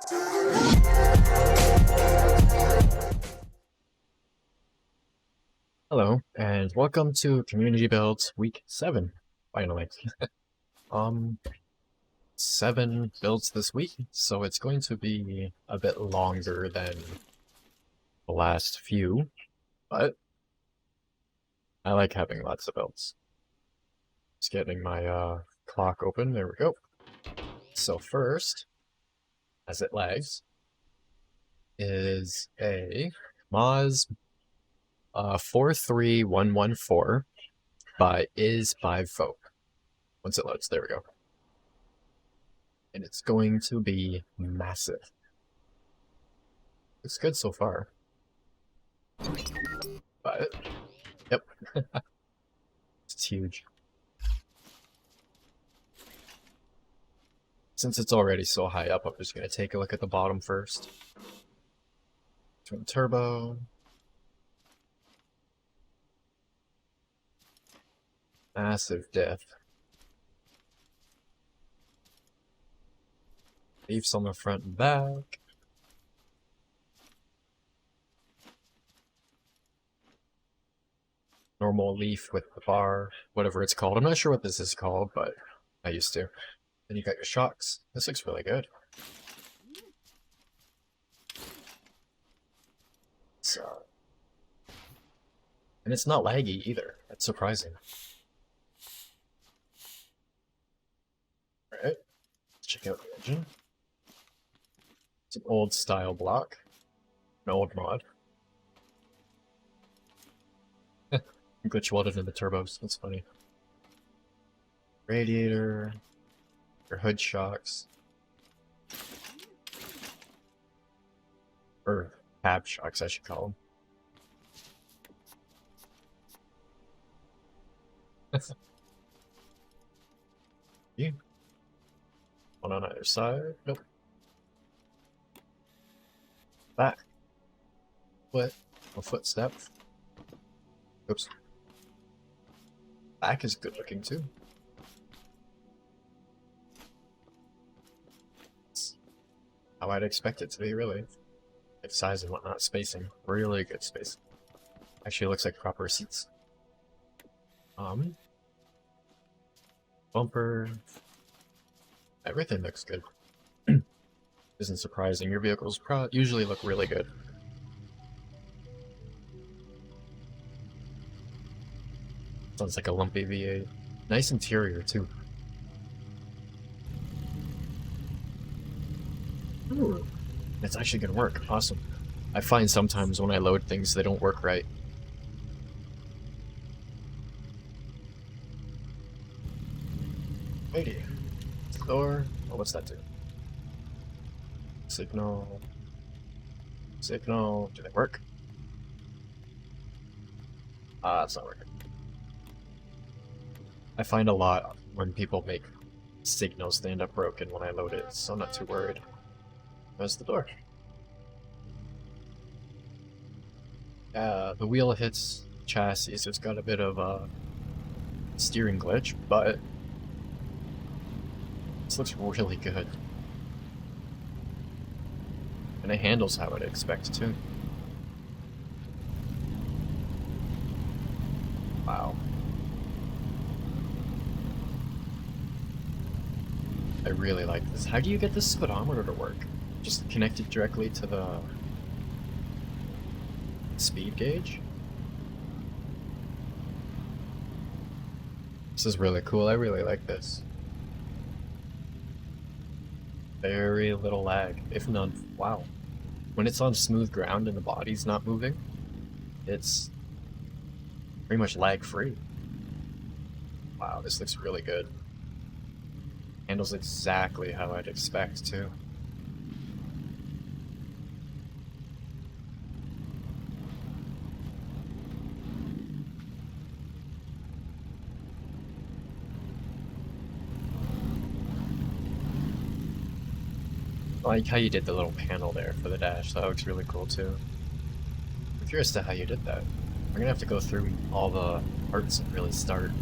Hello, and welcome to Community Builds Week 7, finally. 7 builds this week, so it's going to be a bit longer than the last few, but I like having lots of builds. Just getting my clock open, there we go. So first, as it lags, is a Mazda 43114 by is5folk. Once it loads, there we go. And it's going to be massive. It's good so far. But, yep. It's huge. Since it's already so high up, I'm just going to take a look at the bottom first. Twin turbo. Massive diff. Leaves on the front and back. Normal leaf with the bar, whatever it's called. I'm not sure what this is called, but I used to. Then you got your shocks. This looks really good. So, and it's not laggy either. That's surprising. Alright, let's check out the engine. It's an old style block. An old mod. Glitch welded in the turbos. That's funny. Radiator. Your hood shocks. Or cab shocks, I should call them. Yeah. One on either side. Nope. Back. Foot. A footstep. Oops. Back is good looking too. It's how I'd expect it to be, really. Like size and whatnot, spacing. Really good spacing. Actually looks like proper seats. Bumper. Everything looks good. Isn't surprising. Your vehicles usually look really good. Sounds like a lumpy V8. Nice interior, too. Ooh. It's actually gonna work. Awesome. I find sometimes when I load things, they don't work right. Lady. Door. Oh, what's that do? Signal. Signal. Do they work? Ah, it's not working. I find a lot when people make signals, they end up broken when I load it, so I'm not too worried. There's the door. The wheel hits chassis, so it's got a bit of a steering glitch, but this looks really good. And it handles how I'd expect too. Wow. I really like this. How do you get this speedometer to work? Just connect it directly to the speed gauge? This is really cool. I really like this. Very little lag, if none. Wow. When it's on smooth ground and the body's not moving, it's pretty much lag-free. Wow, this looks really good. Handles exactly how I'd expect, too. I like how you did the little panel there for the dash. That looks really cool, too. I'm curious to how you did that. I'm gonna have to go through all the parts and really start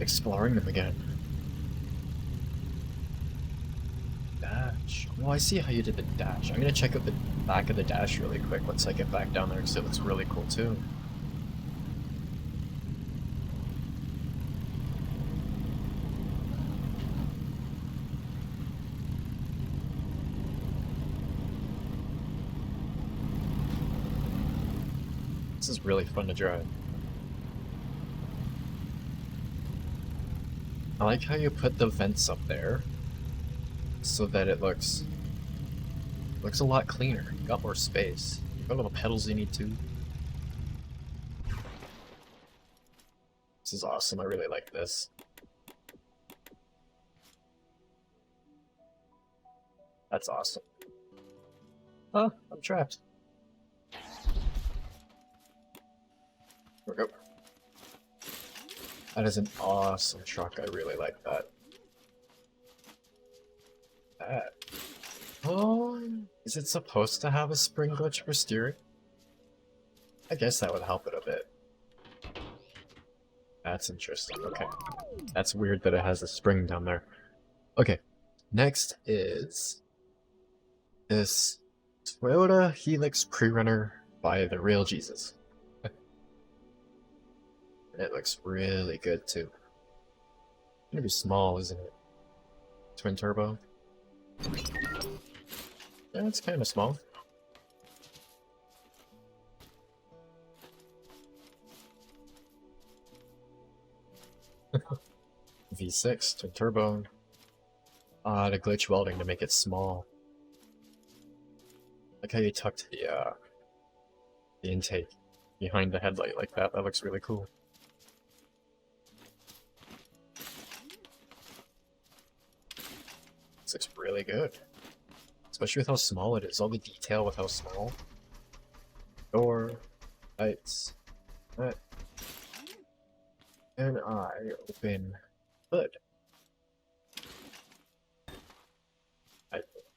exploring them again. Dash. dash. Well, I see how you did the dash. I'm gonna check out the back of the dash really quick once I get back down there because it looks really cool too. This is really fun to drive. I like how you put the vents up there so that it looks a lot cleaner. You got more space. You got all the pedals you need to. This is awesome. I really like this. That's awesome. Huh? I'm trapped. There we go. That is an awesome truck. I really like that. Oh, is it supposed to have a spring glitch for steering? I guess that would help it a bit. That's interesting. Okay. That's weird that it has a spring down there. Okay. Next is this Toyota Helix Pre-Runner by the Real Jesus. It looks really good too. It's gonna be small, isn't it? Twin turbo. Yeah, it's kind of small. V6, twin turbo. The glitch welding to make it small. Like how you tucked the intake behind the headlight like that. That looks really cool. This looks really good. Especially with how small it is. All the detail with how small. Door, lights, that. And I open hood.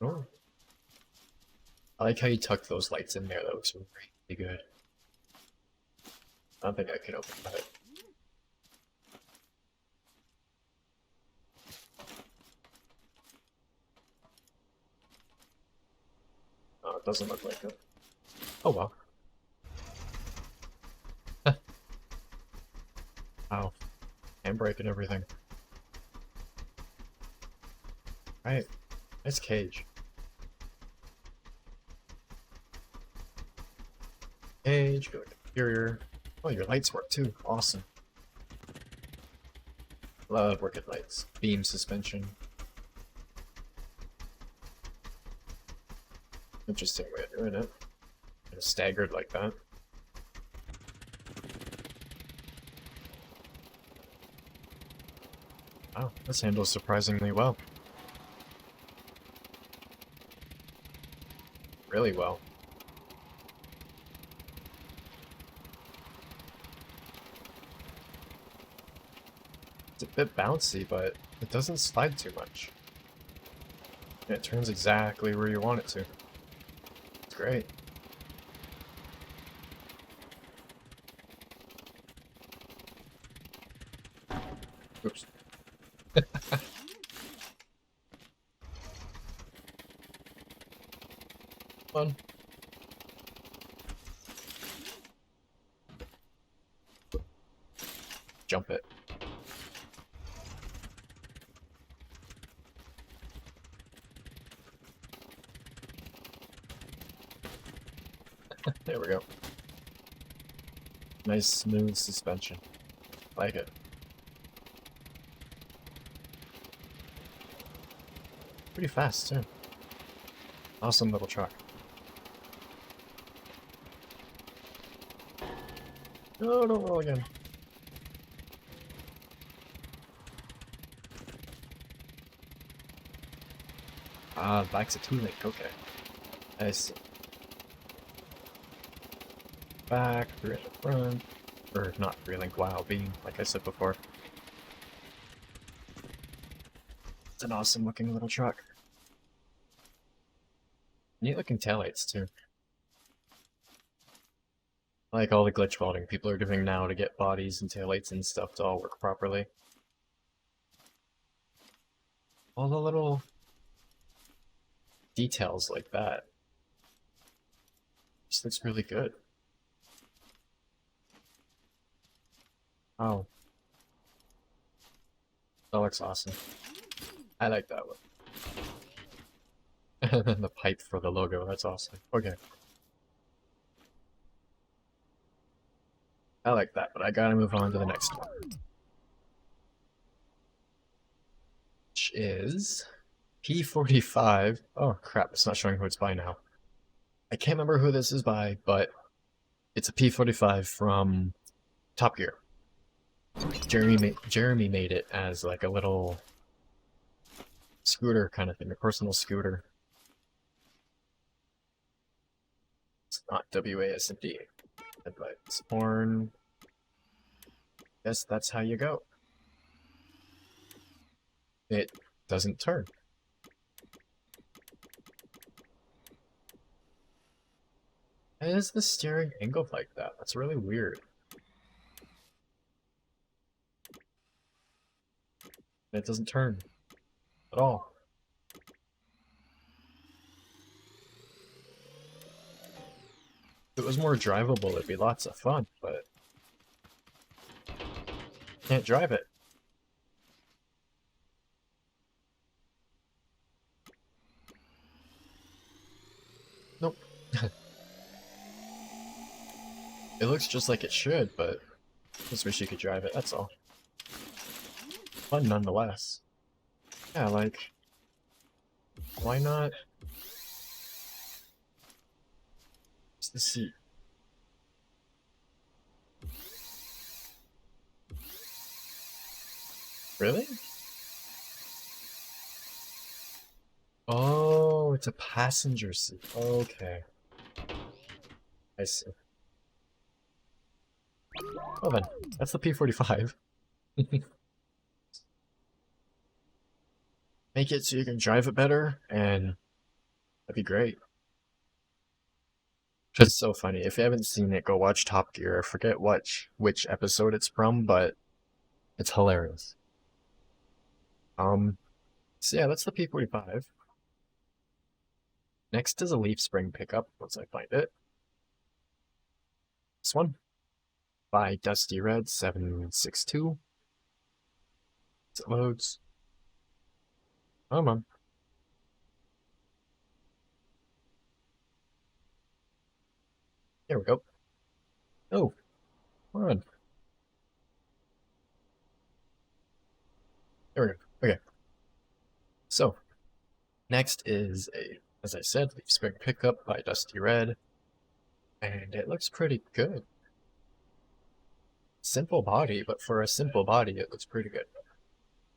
Oh. I like how you tucked those lights in there. That looks really good. I don't think I can open the hood. Oh, it doesn't look like it. Oh well. Ow. Handbrake and everything. Right. Nice cage. Cage, good interior. Oh, your lights work too. Awesome. Love working lights. Beam suspension. Interesting way of doing it. Kind of staggered like that. Wow, this handles surprisingly well. Really well. It's a bit bouncy, but it doesn't slide too much. And it turns exactly where you want it to. It's great. Oops. Fun. Jump it. There we go. Nice smooth suspension. Like it. Pretty fast too. Awesome little truck. No, don't roll again. Ah, back's a two-link, okay. I see. Back, three at the front. Or not three-link, wow, beam, like I said before. It's an awesome looking little truck. Neat looking taillights too. I like all the glitch welding people are doing now to get bodies and taillights and stuff to all work properly. All the little details like that. This looks really good. Oh. That looks awesome. I like that one. And then the pipe for the logo, that's awesome. Okay. I like that, but I gotta move on to the next one. Which is P45. Oh crap, it's not showing who it's by now. I can't remember who this is by, but it's a P45 from Top Gear. Jeremy made it as like a little scooter kind of thing, a personal scooter. It's not WASD. Advice. Horn. Guess that's how you go. It doesn't turn. Why is the steering angled like that? That's really weird. It doesn't turn at all. If it was more drivable, it'd be lots of fun, but can't drive it. Nope. It looks just like it should, but just wish you could drive it, that's all. Fun nonetheless. Yeah, like, why not? What's the seat? Really? Oh, it's a passenger seat. Okay. I see. Well then, that's the P45. Make it so you can drive it better, and that'd be great. It's so funny. If you haven't seen it, go watch Top Gear. I forget which episode it's from, but it's hilarious. So yeah, that's the P45. Next is a leaf spring pickup, once I find it. This one, by Dusty Red 762. As it loads. Come on. Here we go. Oh, come on. There we go. Okay. So, next is a, as I said, leaf spring pickup by Dusty Red. And it looks pretty good. Simple body, but for a simple body, it looks pretty good.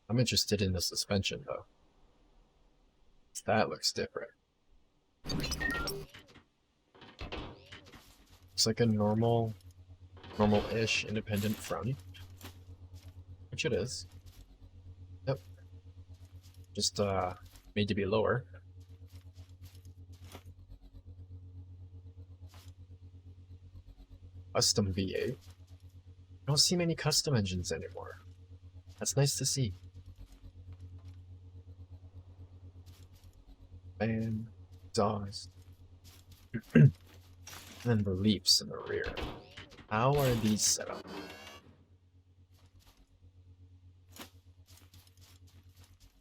I'm interested in the suspension, though. That looks different. Looks like a normal-ish independent front. Which it is. Yep. Just, made to be lower. Custom V8. I don't see many custom engines anymore. That's nice to see. And exhaust. And then the leaps in the rear. How are these set up?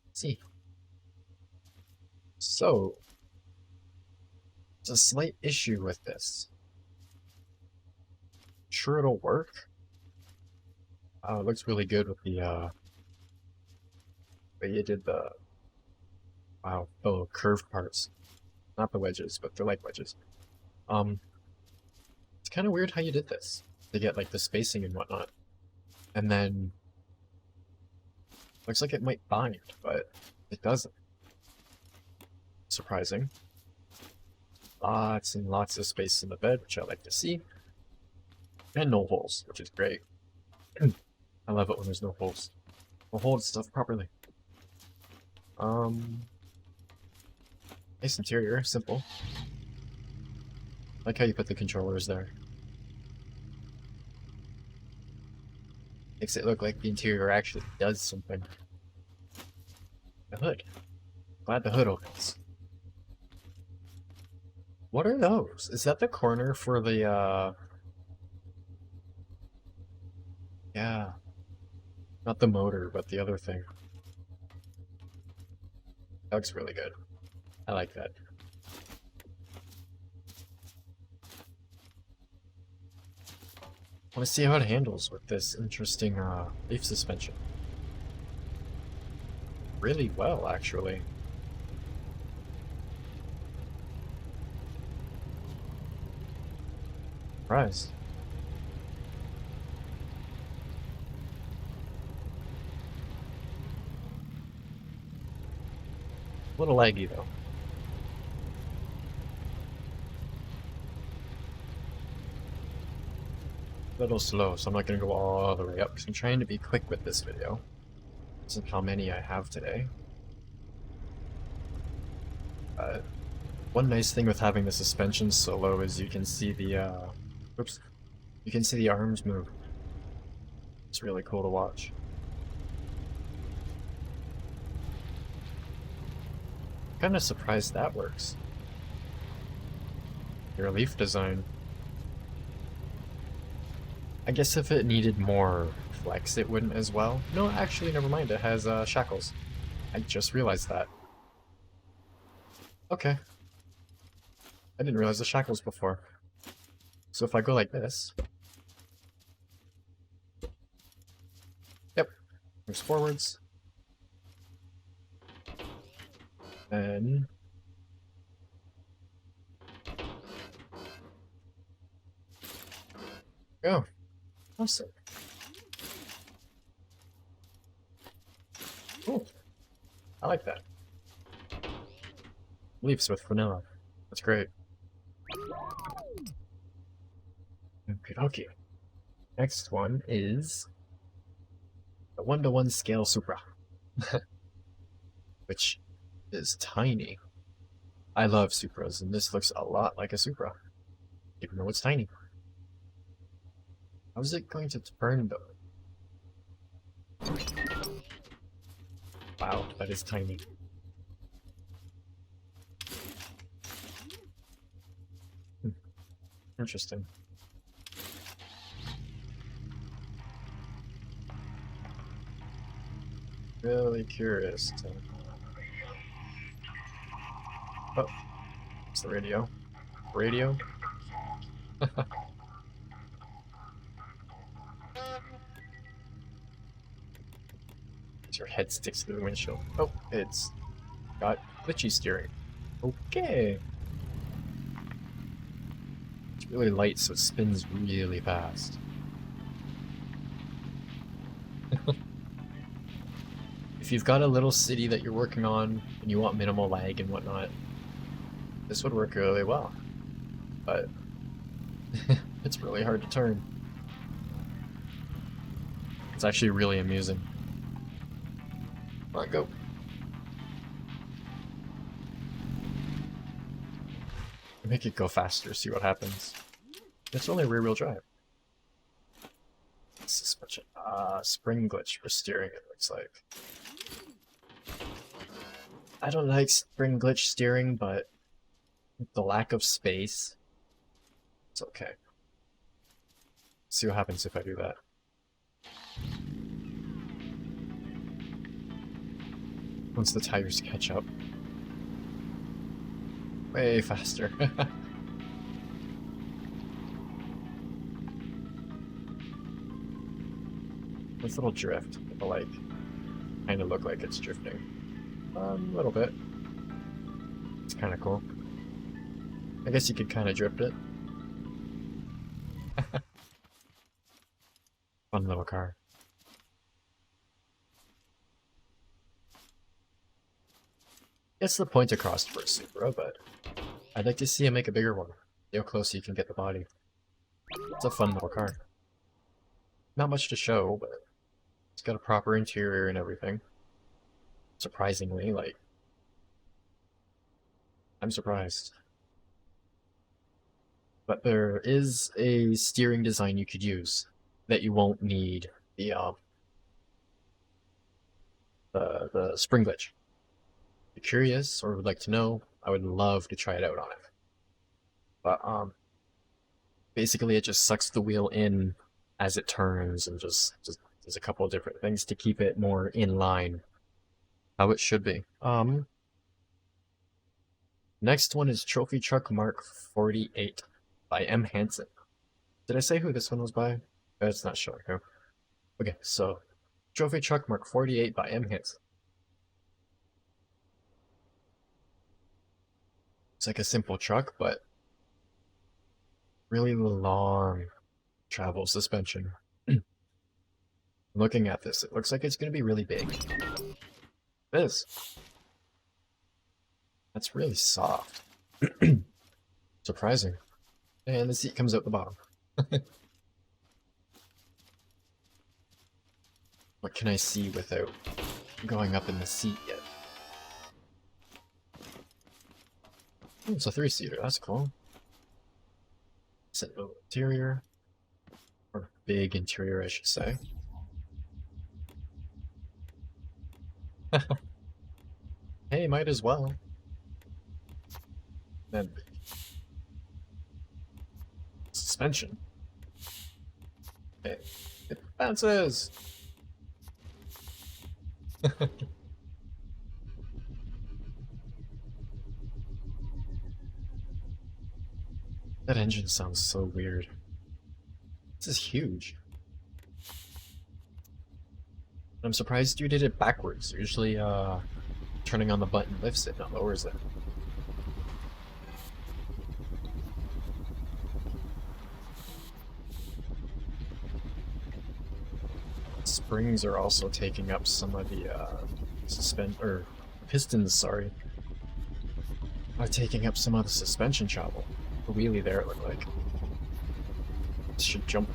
Let's see. So, there's a slight issue with this. Sure it'll work. It looks really good with the way you did the the curved parts. Not the wedges, but they're like wedges. It's kind of weird how you did this to get like the spacing and whatnot. And then looks like it might bind, but it doesn't. Surprising. Lots and lots of space in the bed, which I like to see. And no holes, which is great. I love it when there's no holes. We'll hold stuff properly. Nice interior, simple. Like how you put the controllers there. Makes it look like the interior actually does something. The hood. Glad the hood opens. What are those? Is that the corner for the, yeah, not the motor, but the other thing. That looks really good. I like that. I want to see how it handles with this interesting leaf suspension. Really well, actually. Surprised. A little laggy though. A little slow, so I'm not going to go all the way up because I'm trying to be quick with this video. This is how many I have today. One nice thing with having the suspension so low is you can see the, oops, you can see the arms move. It's really cool to watch. Kind of surprised that works. Your leaf design. I guess if it needed more flex, it wouldn't as well. No, actually, never mind. It has shackles. I just realized that. Okay. I didn't realize the shackles before. So if I go like this... Yep. Moves forwards. Then... Go. Awesome. Cool. I like that. Leaves with vanilla. That's great. Okay. Next one is the 1-to-1 scale Supra, which is tiny. I love Supras, and this looks a lot like a Supra, even though it's tiny. How is it going to turn though? Wow, that is tiny. Interesting. Really curious to... Oh, it's the radio. Radio? Your head sticks to the windshield. Oh, it's got glitchy steering. Okay. It's really light, so it spins really fast. If you've got a little city that you're working on and you want minimal lag and whatnot, this would work really well. But it's really hard to turn. It's actually really amusing. Come on, go. Make it go faster, see what happens. It's only rear-wheel drive. Suspension. Spring glitch for steering, it looks like. I don't like spring glitch steering, but the lack of space, it's okay. See what happens if I do that. Once the tires catch up. Way faster. This little drift, it'll like kind of look like it's drifting. A little bit. It's kind of cool. I guess you could kind of drift it. Fun little car. It's the point across for a Supra, but I'd like to see him make a bigger one. See how close you can get the body. It's a fun little car. Not much to show, but it's got a proper interior and everything. Surprisingly, like, I'm surprised. But there is a steering design you could use that you won't need the spring glitch. If you're curious or would like to know, I would love to try it out on it. But basically it just sucks the wheel in as it turns and just does a couple of different things to keep it more in line how it should be. Next one is Trophy Truck Mark 48 by M. Hansen. Did I say who this one was by? It's not showing who. Okay, so Trophy Truck Mark 48 by M. Hansen. It's like a simple truck, but really long travel suspension. Looking at this, it looks like it's going to be really big. It is. That's really soft. Surprising. And the seat comes out the bottom. What can I see without going up in the seat yet? Oh, it's a 3-seater, that's cool. It's an interior. Or big interior, I should say. Hey, might as well. Then suspension. Okay, it bounces. That engine sounds so weird. This is huge. I'm surprised you did it backwards. Usually, turning on the button lifts it, not lowers it. Springs are also taking up some of the pistons, sorry, are taking up some of the suspension travel. A wheelie there, it looked like. This should jump.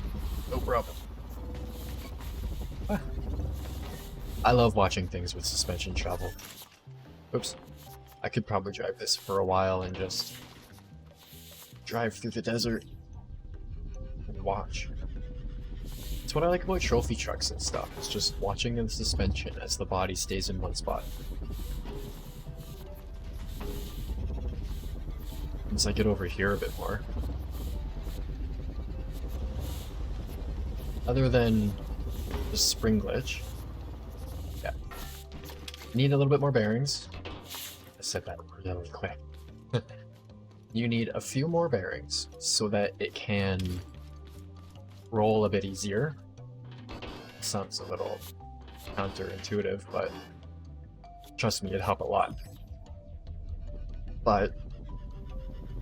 No problem. Ah. I love watching things with suspension travel. Oops. I could probably drive this for a while and just drive through the desert and watch. It's what I like about trophy trucks and stuff. It's just watching the suspension as the body stays in one spot. Once I get over here a bit more. Other than the spring glitch. Yeah. Need a little bit more bearings. I said that really quick. You need a few more bearings so that it can roll a bit easier. Sounds a little counterintuitive, but trust me, it'd help a lot. But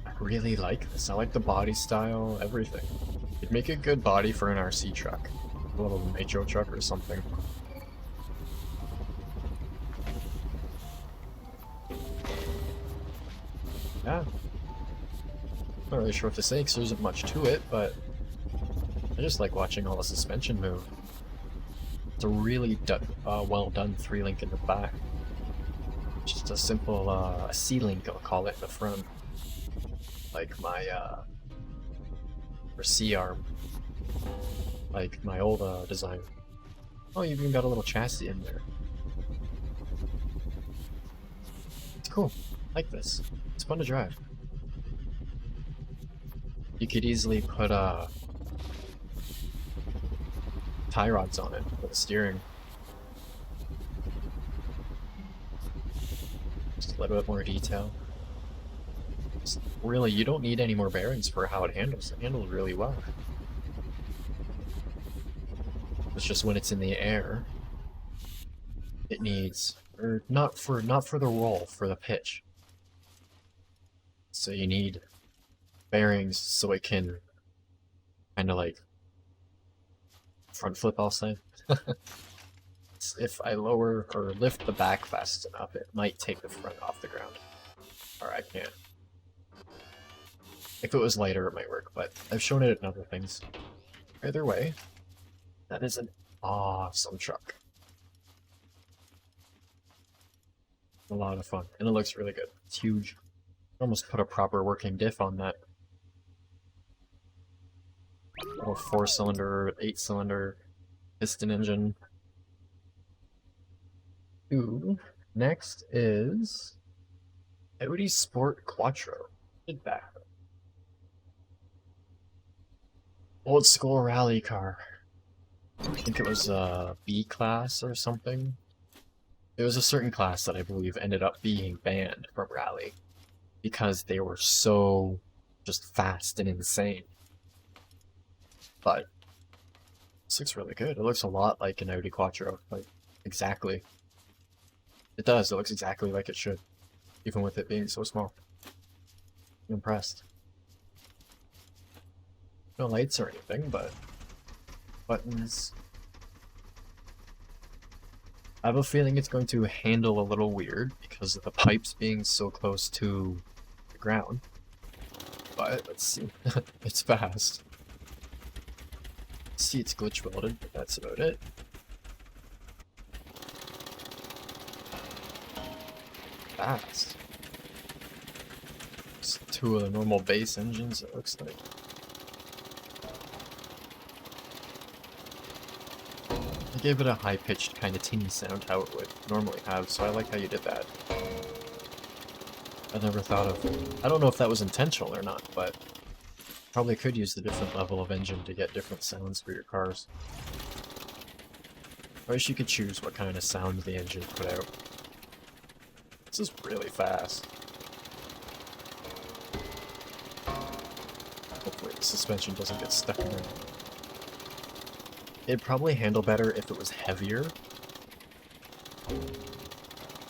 I really like this. I like the body style, everything. It'd make a good body for an RC truck. A little nitro truck or something. Yeah. Not really sure what to say because there isn't much to it, but I just like watching all the suspension move. It's a really well done 3-link in the back. Just a simple C-link, I'll call it, in the front. Like my or C-arm. Like my old design. Oh, you've even got a little chassis in there. It's cool. I like this. It's fun to drive. You could easily put tie rods on it for the steering. Just a little bit more detail. Really, you don't need any more bearings for how it handles. It handles really well. It's just when it's in the air, it needs, or not for the roll, for the pitch. So you need bearings so it can kind of like front flip, I'll say. If I lower or lift the back fast enough, it might take the front off the ground. Or I can't. If it was lighter, it might work, but I've shown it in other things. Either way, that is an awesome truck. A lot of fun, and it looks really good. It's huge. Almost put a proper working diff on that. Little 4-cylinder, 8-cylinder piston engine. Ooh, next is Audi Sport Quattro. Back. Old school rally car. I think it was a B class or something. There was a certain class that I believe ended up being banned from rally because they were so just fast and insane. But this looks really good. It looks a lot like an Audi Quattro, like exactly. It does. It looks exactly like it should, even with it being so small. I'm impressed. No lights or anything, but buttons. I have a feeling it's going to handle a little weird because of the pipes being so close to the ground. But let's see. It's fast. See, it's glitch welded, but that's about it. Fast. It's two of the normal base engines, it looks like. I gave it a high-pitched, kind of tinny sound, how it would normally have, so I like how you did that. I never thought of... I don't know if that was intentional or not, but probably could use the different level of engine to get different sounds for your cars. I wish you could choose what kind of sound the engine put out. This is really fast. Hopefully the suspension doesn't get stuck in there. It'd probably handle better if it was heavier,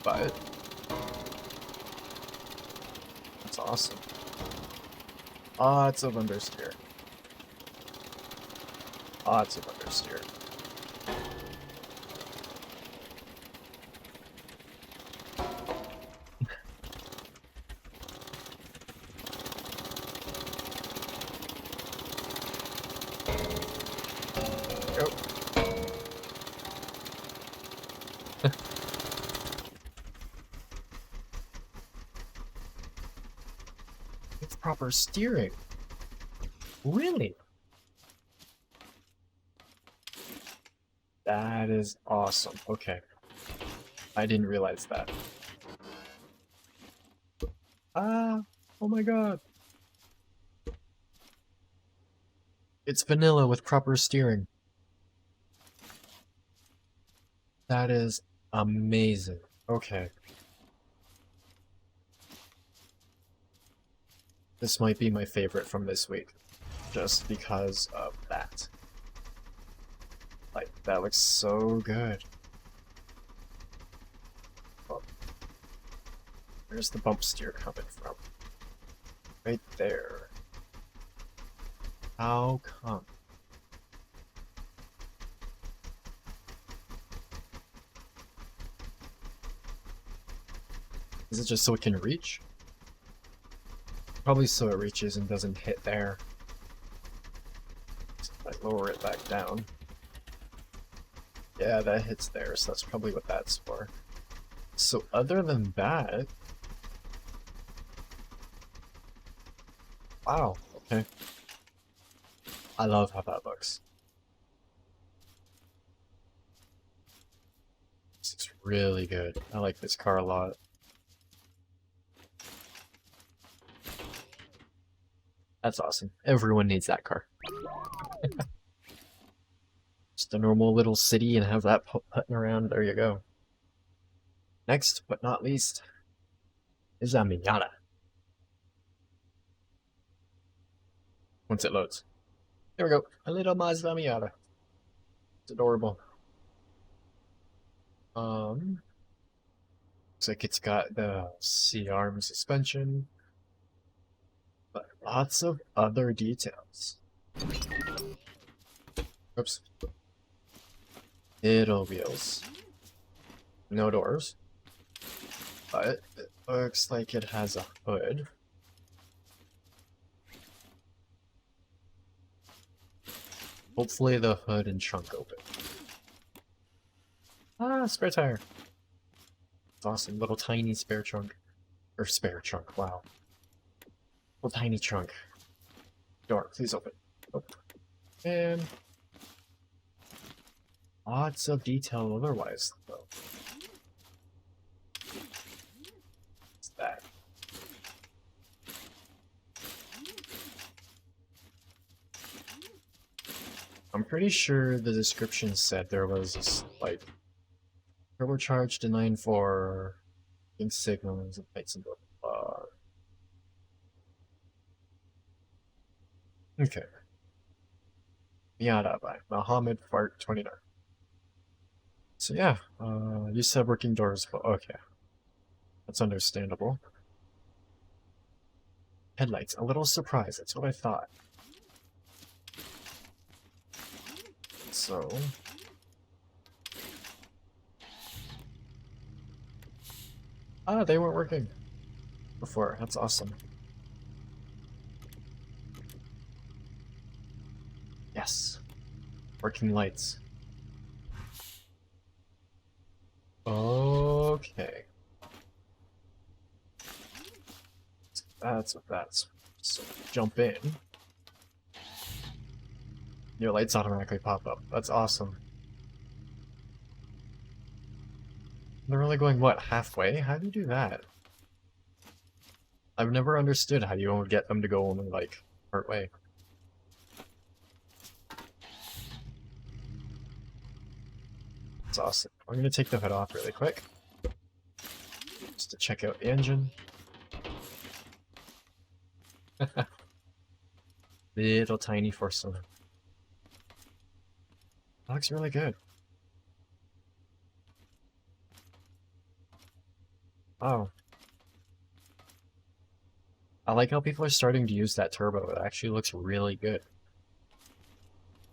but that's awesome. Lots of understeer. Lots of understeer. It's proper steering. Really? That is awesome. Okay. I didn't realize that. Ah, oh my god. It's vanilla with proper steering. That is amazing. Okay. This might be my favorite from this week, just because of that. Like, that looks so good. Oh. Where's the bump steer coming from? Right there. How come? Is it just so it can reach? Probably so it reaches and doesn't hit there. So if I lower it back down. Yeah, that hits there, so that's probably what that's for. So other than that... Wow, okay. I love how that looks. This looks really good. I like this car a lot. That's awesome. Everyone needs that car. Just a normal little city and have that putting around. There you go. Next, but not least, is a Miata. Once it loads. There we go. A little Mazda Miata. It's adorable. Looks like it's got the C-arm suspension, but lots of other details. Oops. Little wheels. No doors. But it looks like it has a hood. Hopefully the hood and trunk open. Ah, spare tire. It's awesome. Little tiny spare trunk. Or spare trunk, wow. Little tiny trunk. Door, please open. Oh. And lots of detail otherwise, though. What's that? I'm pretty sure the description said there was this, like, turbocharged design for ink signals and lights and blah, blah, blah. Okay. Miata by Mohammed Fart 29. So yeah, you said working doors, but okay. That's understandable. Headlights, a little surprised, that's what I thought. So... Ah, they weren't working before, that's awesome. Yes. Working lights. Okay. That's what that's. So jump in. Your lights automatically pop up. That's awesome. They're only going, what, halfway? How do you do that? I've never understood how you get them to go only, like, part way. That's awesome. I'm gonna take the hood off really quick. Just to check out the engine. Little tiny foursome. That looks really good. Oh. I like how people are starting to use that turbo. It actually looks really good.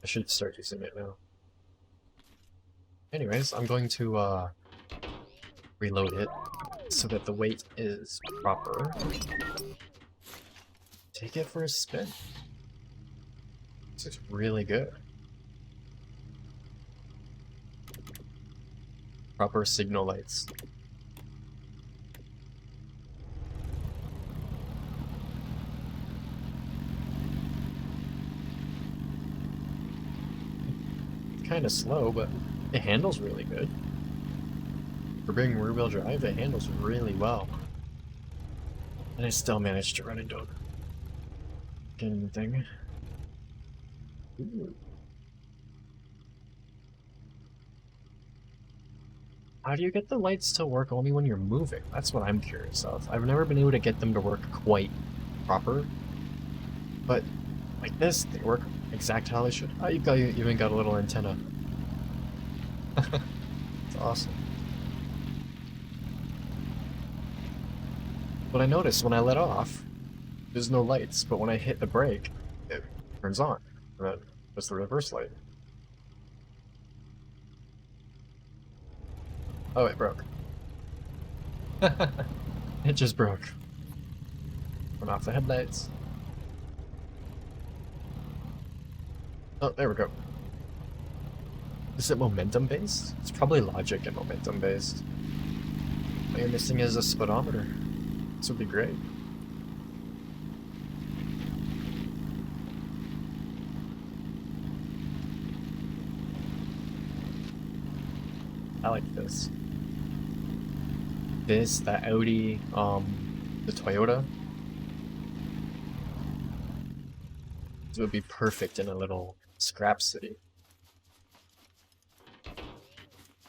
I should start using it now. Anyways, I'm going to reload it so that the weight is proper. Take it for a spin. This is really good. Proper signal lights. Kind of slow, but it handles really good. For being rear-wheel drive, it handles really well. And I still managed to run into a fucking thing. Ooh. How do you get the lights to work only when you're moving? That's what I'm curious of. I've never been able to get them to work quite proper. But like this, they work exact how they should. Oh, you even got a little antenna. It's awesome. What I noticed when I let off, there's no lights, but when I hit the brake, it turns on. And that's the reverse light. Oh, it broke. It just broke. Went off the headlights. Oh, there we go. Is it momentum based? It's probably logic and momentum based. All you're missing is a speedometer. This would be great. I like this. This, the Audi, the Toyota. This would be perfect in a little scrap city.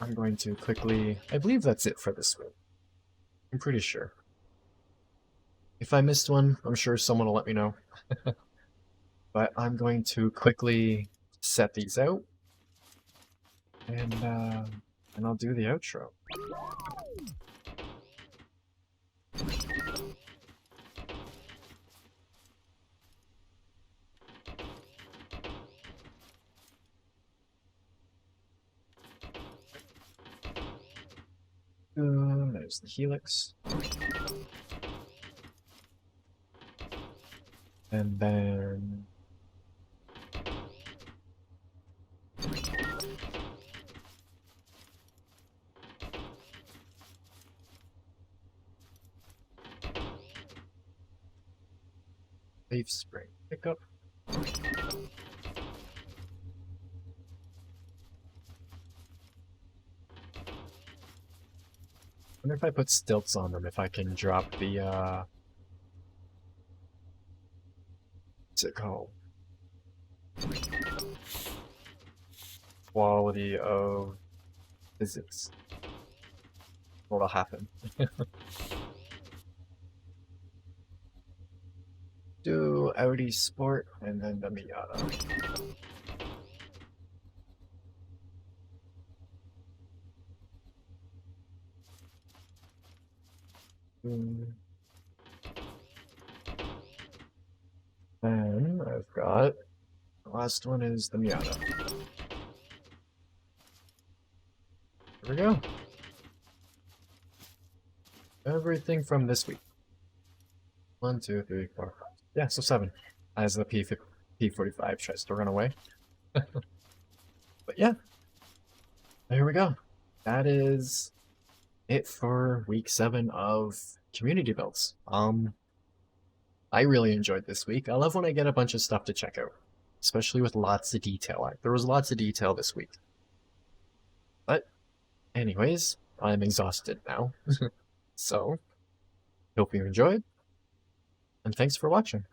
I'm going to quickly... I believe that's it for this one. I'm pretty sure. If I missed one, I'm sure someone will let me know. But I'm going to quickly set these out. And I'll do the outro. There's the helix. And then... leaf spring pickup. I wonder if I put stilts on them, if I can drop the, what's it called? quality of physics. What'll happen? Do Audi Sport and then the Miata. Then I've got the last one is the Miata. Here we go. Everything from this week. 1, 2, 3, 4, 5. Yeah, so 7. As the P45 tries to run away. But yeah, there we go. That is it for week 7 of community builds. I really enjoyed this week. I love when I get a bunch of stuff to check out, especially with lots of detail. There was lots of detail this week. But anyways, I'm exhausted now. So, hope you enjoyed, and thanks for watching.